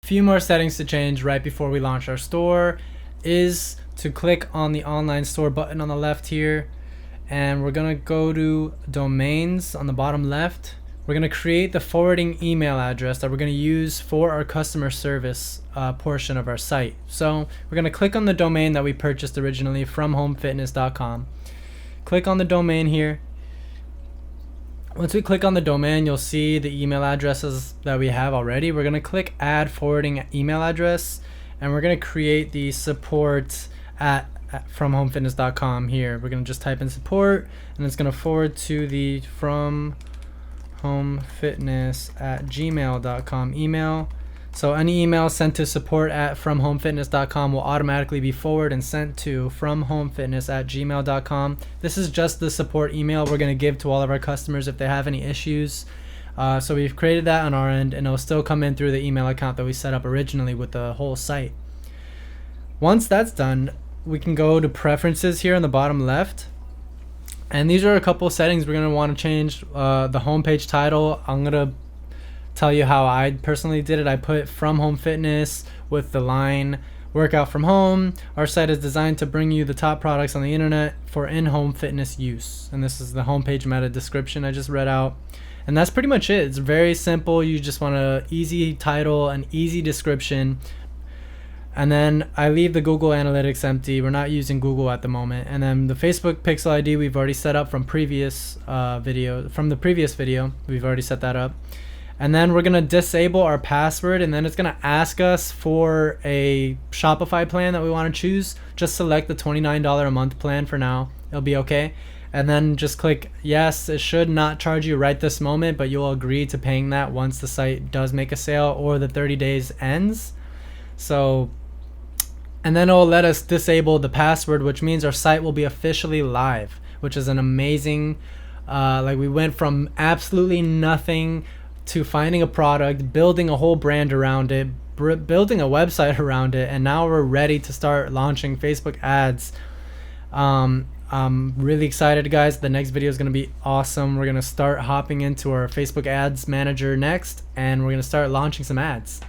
Few more settings to change right before we launch our store is to click on the online store button on the left here, and we're gonna go to domains on the bottom left. We're gonna create the forwarding email address that we're gonna use for our customer service portion of our site. So we're gonna click on the domain that we purchased originally, fromhomefitness.com. Click on the domain here. Once we click on the domain, you'll see the email addresses that we have already. We're gonna click add forwarding email address, and we're gonna create the support at fromhomefitness.com here. We're gonna just type in support, and it's gonna forward to the fromhomefitness@gmail.com email. So any email sent to support@fromhomefitness.com will automatically be forwarded and sent to fromhomefitness@gmail.com. This is just the support email we're going to give to all of our customers if they have any issues. So we've created that on our end, and it'll still come in through the email account that we set up originally with the whole site. Once that's done, we can go to preferences here on the bottom left. And these are a couple of settings we're going to want to change. The homepage title, I'm going to tell you how I personally did it. I put From Home Fitness with the line workout from home. Our site is designed to bring you the top products on the internet for in-home fitness use. And this is the homepage meta description I just read out. And that's pretty much it. It's very simple. You just want an easy title, an easy description. And then I leave the Google Analytics empty. We're not using Google at the moment. And then the Facebook Pixel ID we've already set up from the previous video. We've already set that up. And then we're gonna disable our password, and then it's gonna ask us for a Shopify plan that we want to choose. Just select the $29 a month plan for now. It'll be okay. And then just click yes. It should not charge you right this moment, but you'll agree to paying that once the site does make a sale or the 30 days ends. So, and then it'll let us disable the password, which means our site will be officially live, which is an amazing, like we went from absolutely nothing to finding a product, building a whole brand around it, building a website around it, and now we're ready to start launching Facebook ads. I'm really excited, guys. The next video is going to be awesome. We're going to start hopping into our Facebook ads manager next, and we're going to start launching some ads.